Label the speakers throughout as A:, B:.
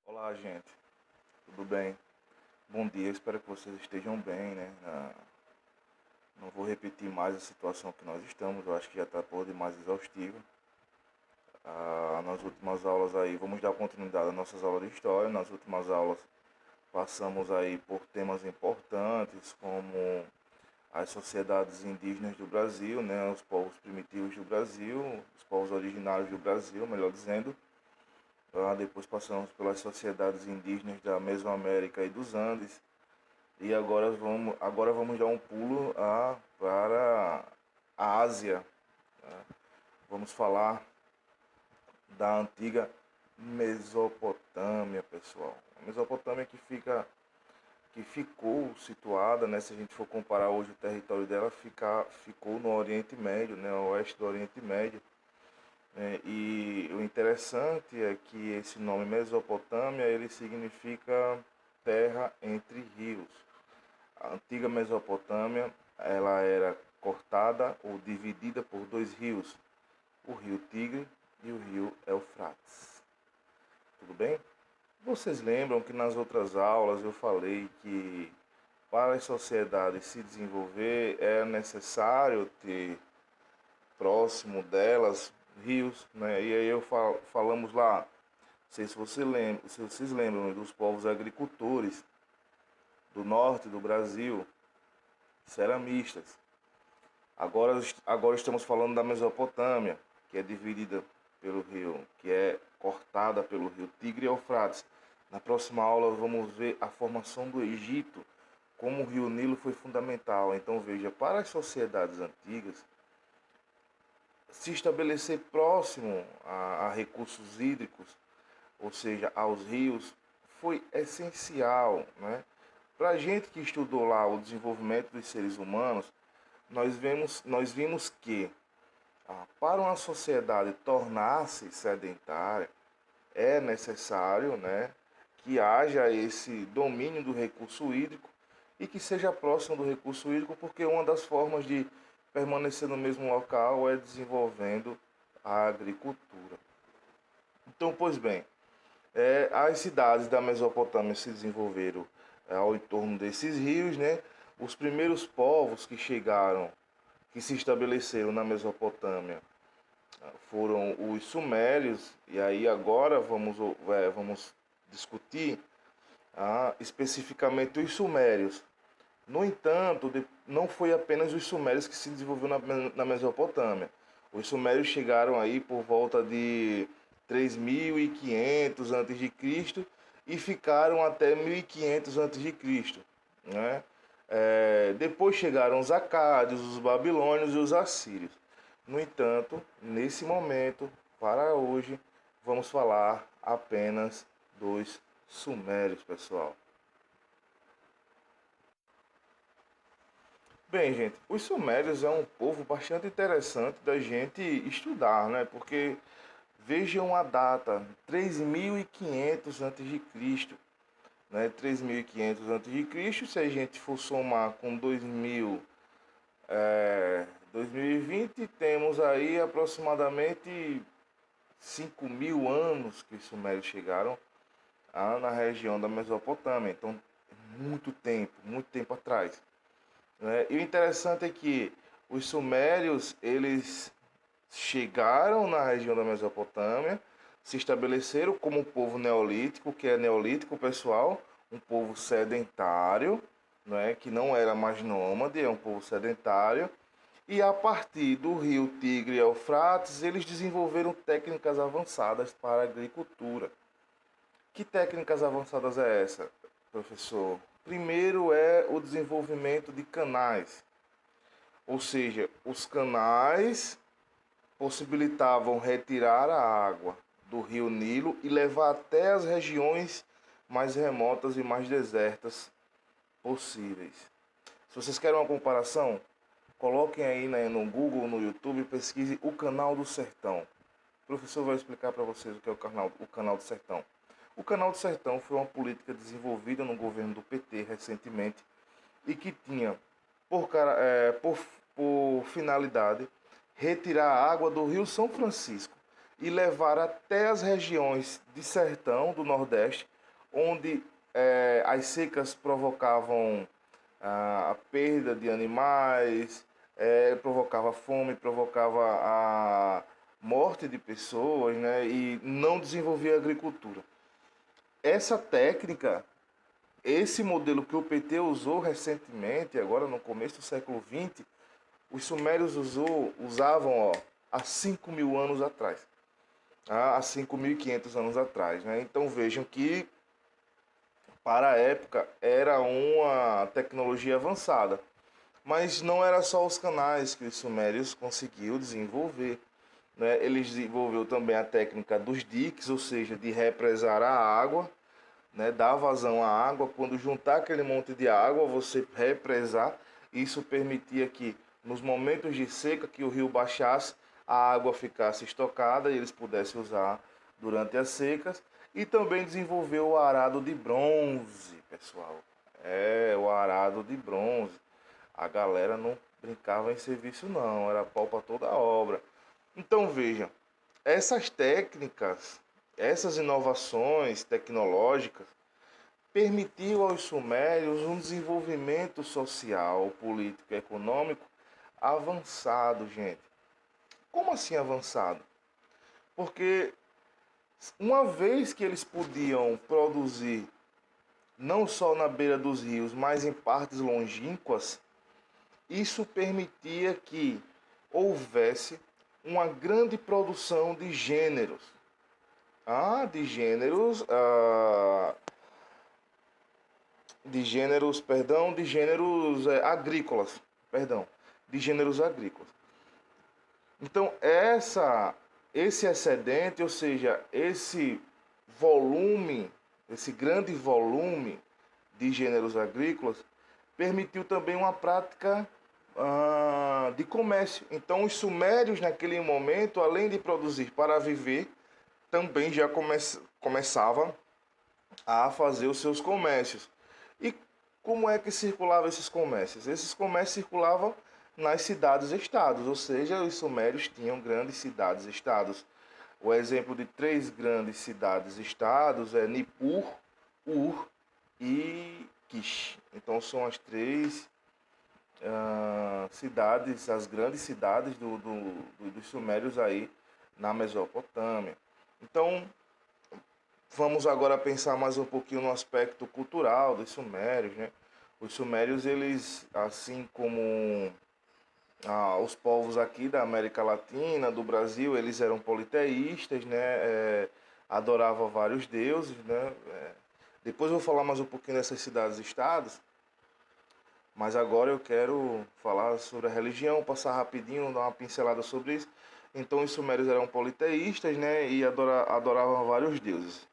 A: Olá, gente. Tudo bem? Bom dia. Espero que vocês estejam bem, né? Não vou repetir mais a situação que nós estamos. Eu acho que já está por demais exaustiva. Nas últimas aulas aí, vamos dar continuidade às nossas aulas de história. Nas últimas aulas passamos aí por temas importantes como as sociedades indígenas do Brasil, né? Os povos primitivos do Brasil, os povos originários do Brasil, melhor dizendo. Depois passamos pelas sociedades indígenas da Mesoamérica e dos Andes. E agora vamos dar um pulo para a Ásia. Né? Vamos falar da antiga Mesopotâmia, pessoal. A Mesopotâmia que ficou situada, né, se a gente for comparar hoje o território dela, ficou no Oriente Médio, né, oeste do Oriente Médio. E o interessante é que esse nome Mesopotâmia, ele significa terra entre rios. A antiga Mesopotâmia, ela era cortada ou dividida por dois rios, o rio Tigre e o rio Eufrates. Tudo bem? Vocês lembram que nas outras aulas eu falei que para as sociedades se desenvolver é necessário ter próximo delas rios, né? E aí falamos lá, não sei se vocês lembram dos povos agricultores do norte do Brasil, ceramistas. Agora estamos falando da Mesopotâmia, que é dividida pelo rio, que é cortada pelo rio Tigre e Eufrates. Na próxima aula vamos ver a formação do Egito, como o rio Nilo foi fundamental. Então veja, para as sociedades antigas, se estabelecer próximo a recursos hídricos, ou seja, aos rios, foi essencial, né? Para a gente que estudou lá o desenvolvimento dos seres humanos, nós vimos que para uma sociedade tornar-se sedentária, é necessário, né, que haja esse domínio do recurso hídrico e que seja próximo do recurso hídrico, porque uma das formas de permanecer no mesmo local é desenvolvendo a agricultura. Então, pois bem, as cidades da Mesopotâmia se desenvolveram ao entorno desses rios, né? Os primeiros povos que chegaram, que se estabeleceram na Mesopotâmia, foram os sumérios, e aí agora vamos discutir especificamente os sumérios. No entanto, não foi apenas os sumérios que se desenvolveu na Mesopotâmia. Os sumérios chegaram aí por volta de 3.500 a.C. e ficaram até 1.500 a.C., né? Depois chegaram os acádios, os babilônios e os assírios. No entanto, nesse momento, para hoje, vamos falar apenas dos sumérios, pessoal. Bem, gente, os sumérios é um povo bastante interessante da gente estudar, né? Porque vejam a data, 3.500 a.C., né? 3.500 a.C., se a gente for somar com 2020, temos aí aproximadamente 5.000 anos que os sumérios chegaram na região da Mesopotâmia. Então, muito tempo atrás, né? E o interessante é que os sumérios, eles chegaram na região da Mesopotâmia, se estabeleceram como um povo neolítico, que é neolítico, pessoal, um povo sedentário, né, que não era mais nômade, é um povo sedentário. E a partir do rio Tigre e Eufrates, eles desenvolveram técnicas avançadas para a agricultura. Que técnicas avançadas é essa, professor? Primeiro é o desenvolvimento de canais, ou seja, os canais possibilitavam retirar a água do rio Nilo e levar até as regiões mais remotas e mais desertas possíveis. Se vocês querem uma comparação, coloquem aí no Google, no YouTube, pesquise o Canal do Sertão. O professor vai explicar para vocês o que é o Canal do Sertão. O Canal do Sertão foi uma política desenvolvida no governo do PT recentemente e que tinha por finalidade retirar a água do Rio São Francisco e levar até as regiões de sertão do Nordeste onde as secas provocavam a perda de animais, provocava fome, provocava a morte de pessoas, né? E não desenvolvia a agricultura. Essa técnica, esse modelo que o PT usou recentemente, agora no começo do século XX, os sumérios usavam há 5.000 anos atrás, há 5.500 anos atrás, né? Então vejam que para a época era uma tecnologia avançada, mas não era só os canais que os sumérios conseguiu desenvolver, né? Eles desenvolveu também a técnica dos diques, ou seja, de represar a água, né? Dar vazão à água. Quando juntar aquele monte de água, você represar. Isso permitia que nos momentos de seca que o rio baixasse, a água ficasse estocada e eles pudessem usar durante as secas. E também desenvolveu o arado de bronze, pessoal. O arado de bronze. A galera não brincava em serviço não, era pau para toda a obra. Então vejam, essas técnicas, essas inovações tecnológicas permitiu aos sumérios um desenvolvimento social, político e econômico avançado, gente. Como assim avançado? Porque uma vez que eles podiam produzir não só na beira dos rios, mas em partes longínquas, isso permitia que houvesse uma grande produção de gêneros. De gêneros agrícolas, perdão, de gêneros agrícolas. Então, esse excedente, ou seja, esse volume, esse grande volume de gêneros agrícolas, permitiu também uma prática de comércio. Então, os sumérios, naquele momento, além de produzir para viver, também já começavam a fazer os seus comércios. E como é que circulavam esses comércios? Esses comércios circulavam nas cidades-estados, ou seja, os sumérios tinham grandes cidades-estados. O exemplo de 3 grandes cidades-estados é Nippur, Ur e Kish. Então são as 3 cidades, as grandes cidades dos sumérios aí na Mesopotâmia. Então, vamos agora pensar mais um pouquinho no aspecto cultural dos sumérios, né? Os sumérios, eles, assim como os povos aqui da América Latina, do Brasil, eles eram politeístas, né? Adoravam vários deuses, né? Depois eu vou falar mais um pouquinho dessas cidades-estados, mas agora eu quero falar sobre a religião, passar rapidinho, dar uma pincelada sobre isso. Então os sumérios eram politeístas, né? E adoravam vários deuses.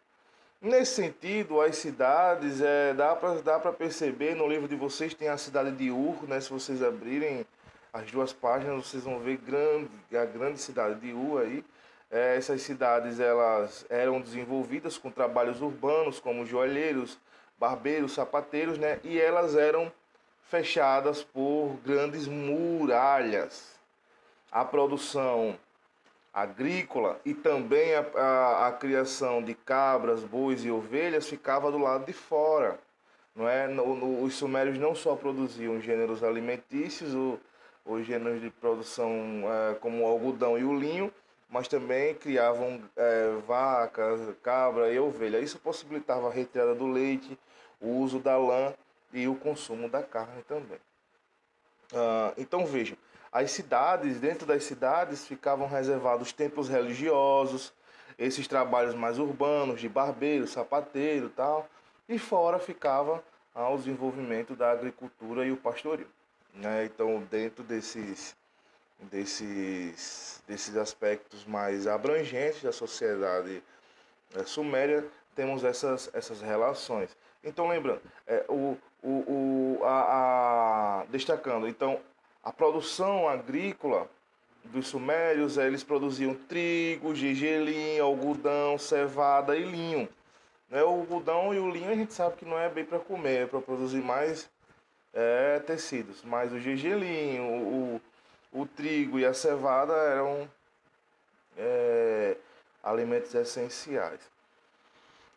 A: Nesse sentido, as cidades, dá para perceber, no livro de vocês tem a cidade de Ur, né? Se vocês abrirem as 2 páginas, vocês vão ver a grande cidade de Ur aí. Essas cidades, elas eram desenvolvidas com trabalhos urbanos, como joalheiros, barbeiros, sapateiros, né? E elas eram fechadas por grandes muralhas. A produção agrícola e também a criação de cabras, bois e ovelhas ficava do lado de fora. Não é? Os sumérios não só produziam gêneros alimentícios, os gêneros de produção como o algodão e o linho, mas também criavam vaca, cabra e ovelha. Isso possibilitava a retirada do leite, o uso da lã e o consumo da carne também. Então vejam, as cidades, dentro das cidades ficavam reservados templos religiosos, esses trabalhos mais urbanos de barbeiro, sapateiro e tal, e fora ficava o desenvolvimento da agricultura e o pastoril, né? Então dentro desses aspectos mais abrangentes da sociedade suméria, temos essas relações. Então lembrando, destacando, então a produção agrícola dos sumérios, eles produziam trigo, gergelim, algodão, cevada e linho. Né? O algodão e o linho a gente sabe que não é bem para comer, é para produzir mais tecidos. Mas o gergelim, o trigo e a cevada eram alimentos essenciais.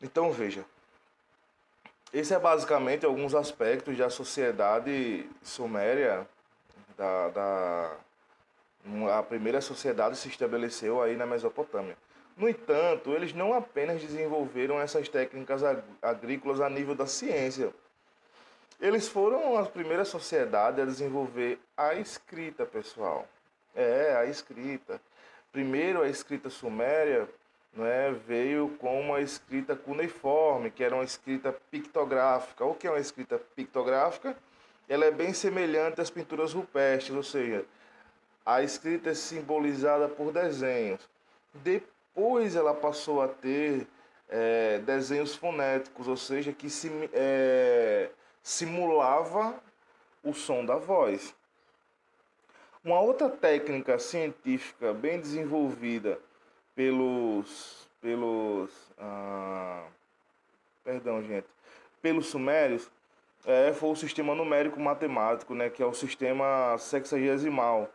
A: Então veja, Esse é basicamente alguns aspectos da sociedade suméria, da a primeira sociedade se estabeleceu aí na Mesopotâmia. No entanto, eles não apenas desenvolveram essas técnicas agrícolas a nível da ciência. Eles foram a primeira sociedade a desenvolver a escrita, pessoal. A escrita. Primeiro, a escrita suméria, né, veio com uma escrita cuneiforme, que era uma escrita pictográfica. O que é uma escrita pictográfica? Ela é bem semelhante às pinturas rupestres, ou seja, a escrita é simbolizada por desenhos. Depois ela passou a ter desenhos fonéticos, ou seja, que simulava o som da voz. Uma outra técnica científica bem desenvolvida pelos sumérios foi o sistema numérico matemático, né, que é o sistema sexagesimal,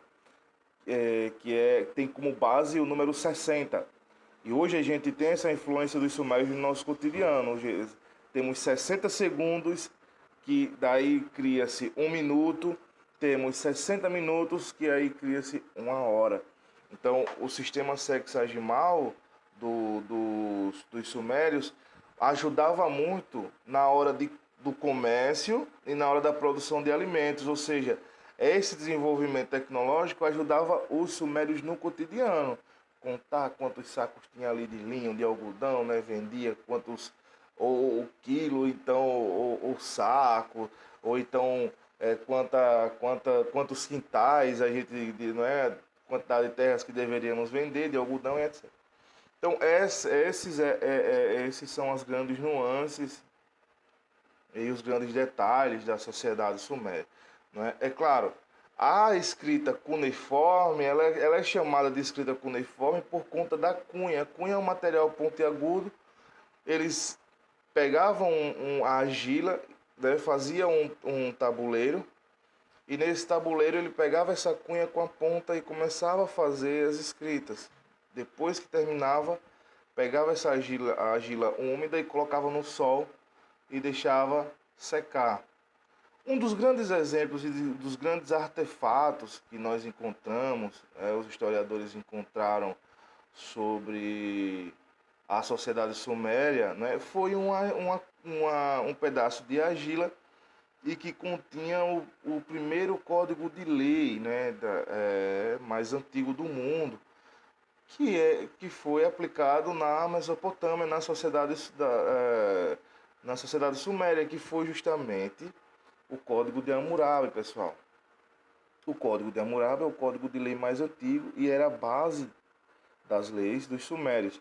A: tem como base o número 60. E hoje a gente tem essa influência dos sumérios no nosso cotidiano. Hoje temos 60 segundos, que daí cria-se 1 minuto, temos 60 minutos, que aí cria-se 1 hora. Então, o sistema sexagesimal dos sumérios ajudava muito na hora do comércio e na hora da produção de alimentos, ou seja, esse desenvolvimento tecnológico ajudava os sumérios no cotidiano. Contar quantos sacos tinha ali de linho, de algodão, né? Vendia quantos, ou quilo, então, ou saco, ou então quantos quintais a gente, não é? Quantidade de terras que deveríamos vender, de algodão e etc. Então, esses são as grandes nuances e os grandes detalhes da sociedade suméria. Não é? É claro, a escrita cuneiforme, ela é chamada de escrita cuneiforme por conta da cunha. A cunha é um material pontiagudo. Eles pegavam a argila, né, faziam um tabuleiro, e nesse tabuleiro ele pegava essa cunha com a ponta e começava a fazer as escritas. Depois que terminava, pegava essa argila úmida e colocava no sol e deixava secar. Um dos grandes exemplos e dos grandes artefatos que nós encontramos, os historiadores encontraram sobre a sociedade suméria, né, foi um pedaço de argila e que continha o primeiro código de lei, né, mais antigo do mundo, que foi aplicado na Mesopotâmia, na sociedade suméria, que foi justamente o Código de Hammurabi, pessoal. O Código de Hammurabi é o código de lei mais antigo e era a base das leis dos sumérios.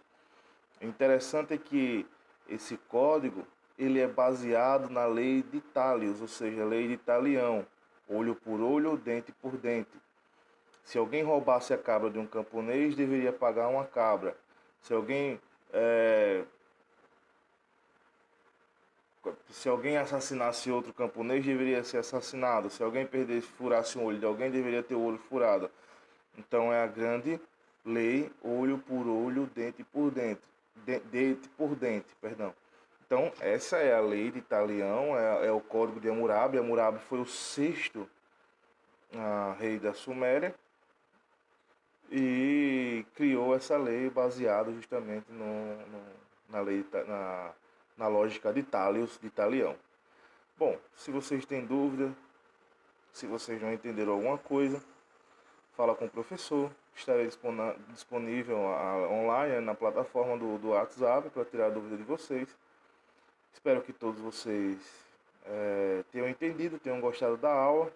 A: O interessante é que esse código ele é baseado na lei de Talios, ou seja, a lei de Talião, olho por olho, dente por dente. Se alguém roubasse a cabra de um camponês, deveria pagar uma cabra. Se alguém assassinasse outro camponês, deveria ser assassinado. Se alguém furasse um olho de alguém, deveria ter o olho furado. Então é a grande lei, olho por olho, dente por dente. Dente por dente, perdão. Então essa é a lei de Talião, é o Código de Hammurabi. Hammurabi foi o sexto rei da Suméria e criou essa lei baseada justamente na lógica de Talios, de Talião. Bom, se vocês têm dúvida, se vocês não entenderam alguma coisa, fala com o professor. Estarei disponível online na plataforma do WhatsApp para tirar a dúvida de vocês. Espero que todos vocês tenham entendido, tenham gostado da aula.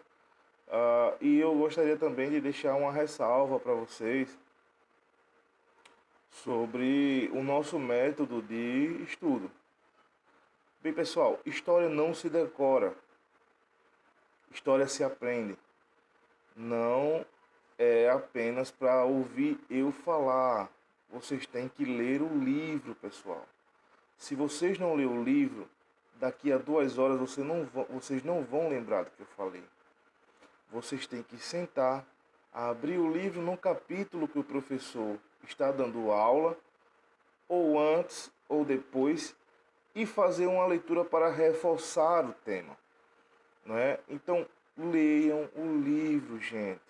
A: E eu gostaria também de deixar uma ressalva para vocês sobre o nosso método de estudo. Bem, pessoal, história não se decora, história se aprende. Não é apenas para ouvir eu falar. Vocês têm que ler o livro, pessoal. Se vocês não lerem o livro, daqui a 2 horas vocês não vão lembrar do que eu falei. Vocês têm que sentar, abrir o livro no capítulo que o professor está dando aula, ou antes ou depois, e fazer uma leitura para reforçar o tema, não é? Então, leiam o livro, gente.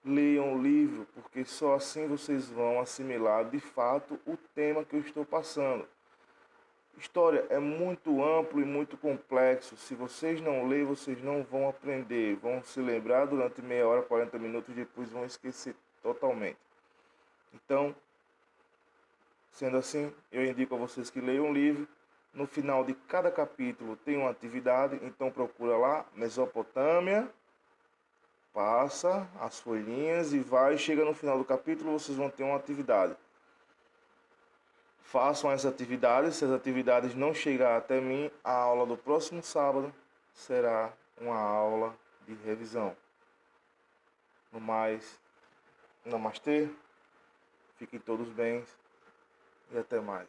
A: Leiam o livro, porque só assim vocês vão assimilar de fato o tema que eu estou passando. História é muito amplo e muito complexo. Se vocês não lerem, vocês não vão aprender. Vão se lembrar durante meia hora, 40 minutos, depois vão esquecer totalmente. Então, sendo assim, eu indico a vocês que leiam o livro. No final de cada capítulo tem uma atividade, então procura lá, Mesopotâmia, passa as folhinhas e vai, chega no final do capítulo, vocês vão ter uma atividade. Façam as atividades, se as atividades não chegar até mim, a aula do próximo sábado será uma aula de revisão. No mais, namastê, fiquem todos bem e até mais.